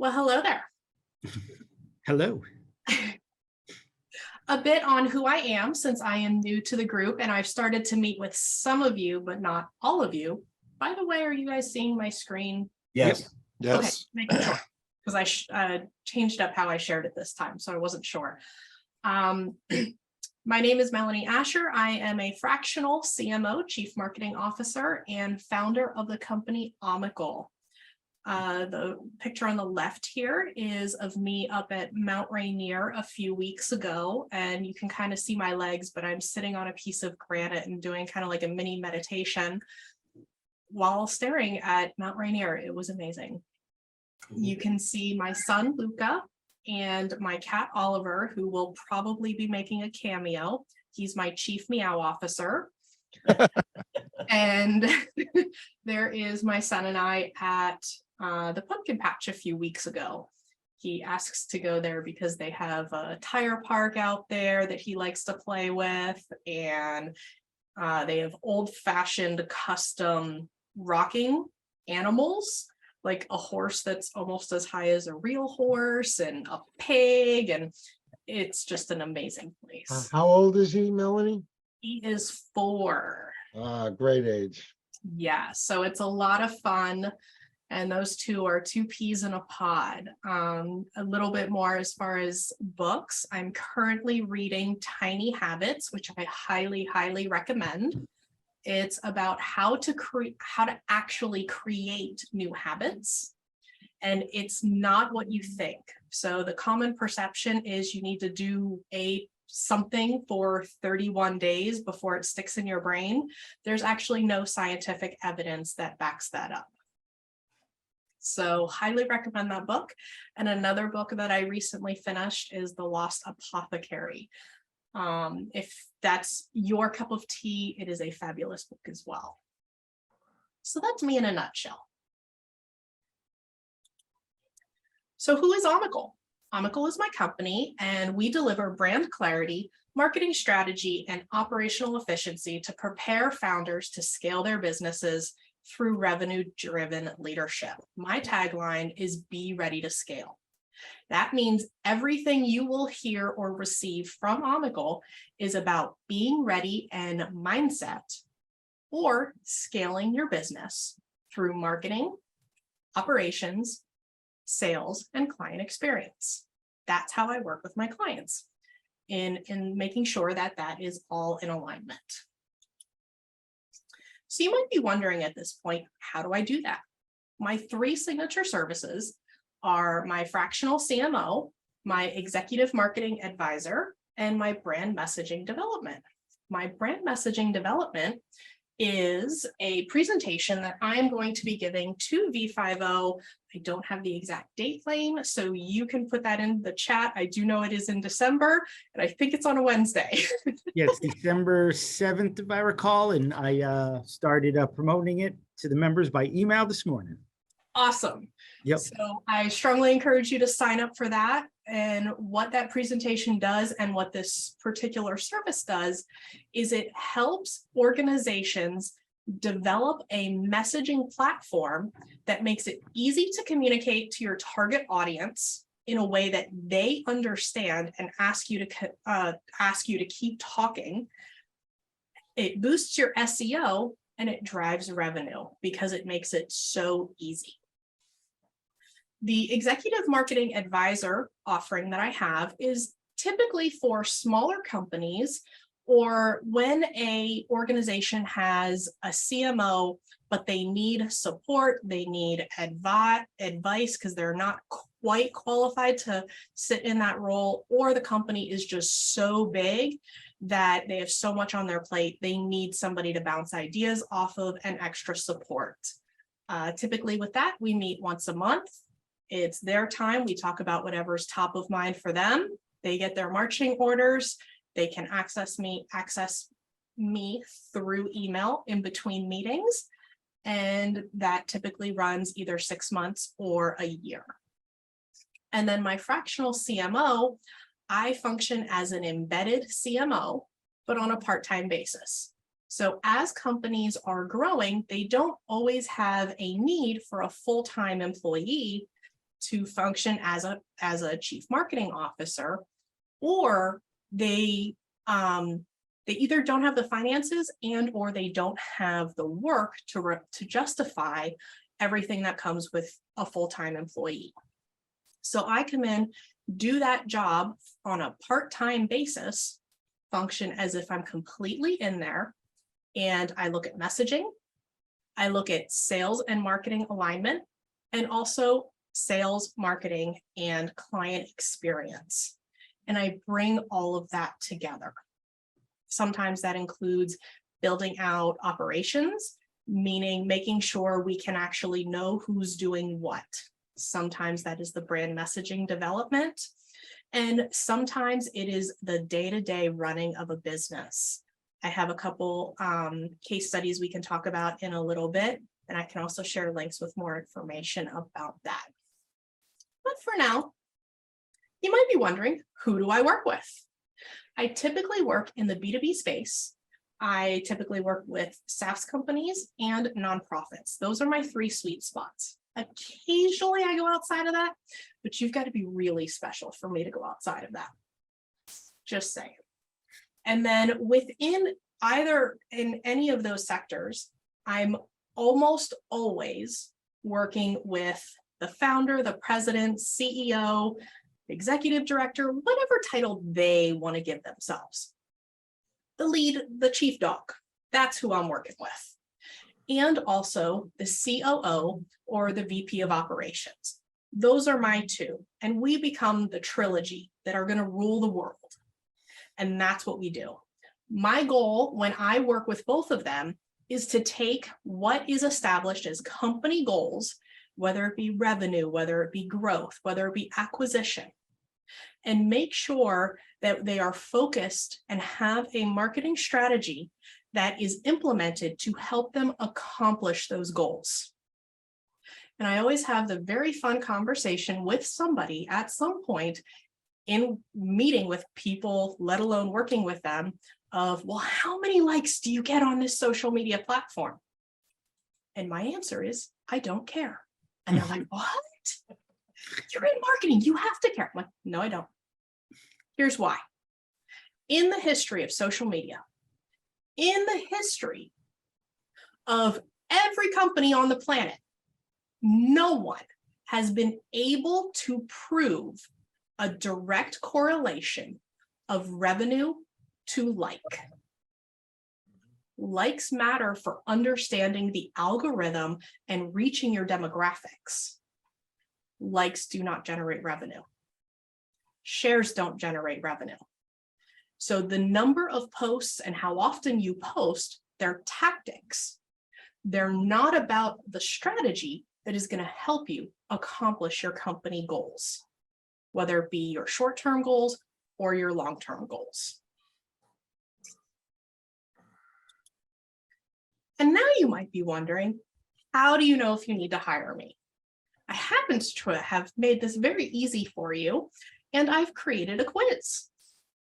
Well, hello there. Hello. A bit on who I am, since I am new to the group and I've started to meet with some of you, but not all of you. By the way, are you guys seeing my screen? Yes. Yep. Okay, Yes. making sure, because I changed up how I shared it this time, so I wasn't sure. My name is Melanie Asher. I am a fractional CMO, Chief Marketing Officer, and founder of the company Omicle. The picture on the left here is of me up at Mount Rainier a few weeks ago, and you can kind of see my legs, but I'm sitting on a piece of granite and doing kind of like a mini meditation while staring at Mount Rainier. It was amazing. You can see my son, Luca, and my cat, Oliver, who will probably be making a cameo. He's my chief meow officer. And there is my son and I at the pumpkin patch a few weeks ago. He asks to go there because they have a tire park out there that he likes to play with, and they have old-fashioned custom rocking animals, like a horse that's almost as high as a real horse and a pig, and it's just an amazing place. How old is he, Melanie? He is 4. Great age. Yeah, so it's a lot of fun. And those two are 2 peas in a pod. A little bit more as far as books. I'm currently reading Tiny Habits, which I highly, highly recommend. It's about how to actually create new habits. And it's not what you think. So the common perception is you need to do something for 31 days before it sticks in your brain. There's actually no scientific evidence that backs that up. So highly recommend that book. And another book that I recently finished is The Lost Apothecary. If that's your cup of tea, it is a fabulous book as well. So that's me in a nutshell. So who is Omicle? Omicle is my company, and we deliver brand clarity, marketing strategy, and operational efficiency to prepare founders to scale their businesses through revenue-driven leadership. My tagline is "Be ready to scale." That means everything you will hear or receive from Omicle is about being ready and mindset, or scaling your business through marketing, operations, sales, and client experience. That's how I work with my clients in making sure that that is all in alignment. So you might be wondering at this point, how do I do that? My 3 signature services are my fractional CMO, my executive marketing advisor, and my brand messaging development. My brand messaging development is a presentation that I'm going to be giving to V5O. I don't have the exact date frame, so you can put that in the chat. I do know it is in December, and I think it's on a Wednesday. Yeah, it's December 7th, if I recall, and I started promoting it to the members by email this morning. Awesome. Yep. So I strongly encourage you to sign up for that. And what that presentation does and what this particular service does is it helps organizations develop a messaging platform that makes it easy to communicate to your target audience in a way that they understand and ask you to keep talking. It boosts your SEO and it drives revenue because it makes it so easy. The executive marketing advisor offering that I have is typically for smaller companies, or when an organization has a CMO, but they need support, they need advice because they're not quite qualified to sit in that role, or the company is just so big that they have so much on their plate, they need somebody to bounce ideas off of and extra support. Typically with that, we meet once a month. It's their time. We talk about whatever's top of mind for them. They get their marching orders. They can access me through email in between meetings. And that typically runs either 6 months or a year. And then my fractional CMO, I function as an embedded CMO, but on a part-time basis. So as companies are growing, they don't always have a need for a full-time employee. to function as a chief marketing officer, or they either don't have the finances and or they don't have the work to justify everything that comes with a full-time employee. So I come in, do that job on a part-time basis, function as if I'm completely in there, and I look at messaging, I look at sales and marketing alignment, and also sales, marketing, and client experience. And I bring all of that together. Sometimes that includes building out operations, meaning making sure we can actually know who's doing what. Sometimes that is the brand messaging development. And sometimes it is the day-to-day running of a business. I have a couple case studies we can talk about in a little bit, and I can also share links with more information about that. But for now, you might be wondering, who do I work with? I typically work in the B2B space. I typically work with SaaS companies and nonprofits. Those are my 3 sweet spots. Occasionally I go outside of that, but you've got to be really special for me to go outside of that. Just saying. And then within in any of those sectors, I'm almost always working with the founder, the president, CEO, executive director, whatever title they want to give themselves. The lead, the chief dog, that's who I'm working with. And also the COO or the VP of operations. Those are my 2. And we become the trilogy that are going to rule the world. And that's what we do. My goal when I work with both of them is to take what is established as company goals, whether it be revenue, whether it be growth, whether it be acquisition, and make sure that they are focused and have a marketing strategy that is implemented to help them accomplish those goals. And I always have the very fun conversation with somebody at some point in meeting with people, let alone working with them, of, well, how many likes do you get on this social media platform? And my answer is, I don't care. And they're like, what? You're in marketing, you have to care. I'm like, no, I don't. Here's why. In the history of social media, in the history of every company on the planet, no one has been able to prove a direct correlation of revenue to like. Likes matter for understanding the algorithm and reaching your demographics. Likes do not generate revenue. Shares don't generate revenue. So the number of posts and how often you post, they're tactics. They're not about the strategy that is going to help you accomplish your company goals, whether it be your short-term goals or your long-term goals. And now you might be wondering, how do you know if you need to hire me? I happen to have made this very easy for you, and I've created a quiz.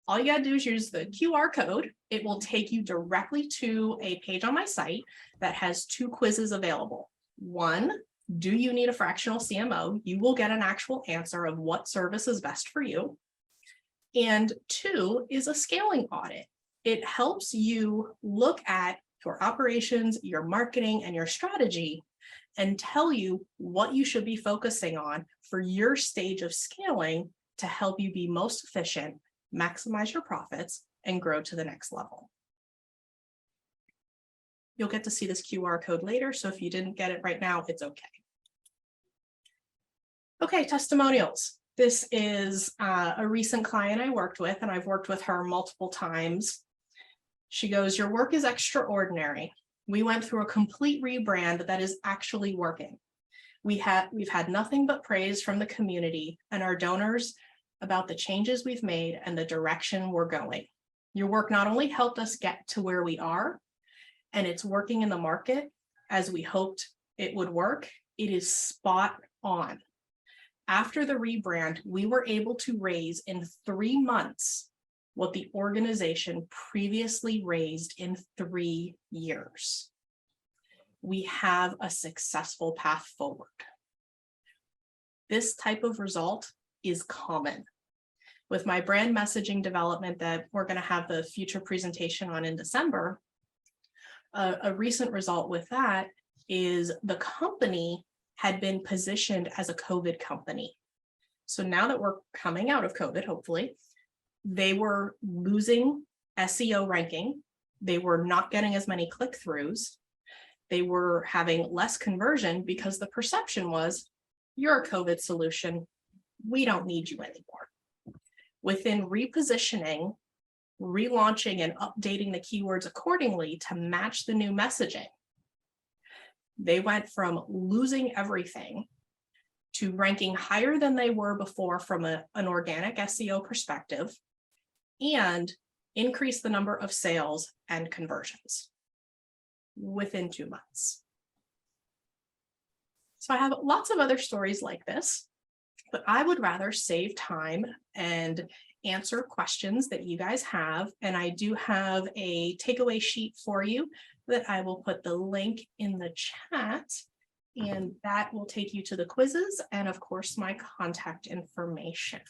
All you gotta do is use the QR code. It will take you directly to a page on my site that has 2 quizzes available. 1, do you need a fractional CMO? You will get an actual answer of what service is best for you. And 2 is a scaling audit. It helps you look at your operations, your marketing, and your strategy, and tell you what you should be focusing on for your stage of scaling to help you be most efficient, maximize your profits, and grow to the next level. You'll get to see this QR code later, so if you didn't get it right now, it's okay. Okay, testimonials. This is a recent client I worked with, and I've worked with her multiple times. She goes, your work is extraordinary. We went through a complete rebrand that is actually working. We've had nothing but praise from the community and our donors about the changes we've made and the direction we're going. Your work not only helped us get to where we are, and it's working in the market as we hoped it would work, it is spot on. After the rebrand, we were able to raise in 3 months what the organization previously raised in 3 years. We have a successful path forward. This type of result is common. With my brand messaging development that we're going to have the future presentation on in December, a recent result with that is the company had been positioned as a COVID company. So now that we're coming out of COVID, hopefully, they were losing SEO ranking. They were not getting as many click-throughs. They were having less conversion because the perception was, you're a COVID solution. We don't need you anymore. Within repositioning, relaunching, and updating the keywords accordingly to match the new messaging, they went from losing everything to ranking higher than they were before from an organic SEO perspective, and increase the number of sales and conversions within 2 months. So I have lots of other stories like this, but I would rather save time and answer questions that you guys have. And I do have a takeaway sheet for you that I will put the link in the chat, and that will take you to the quizzes and of course my contact information.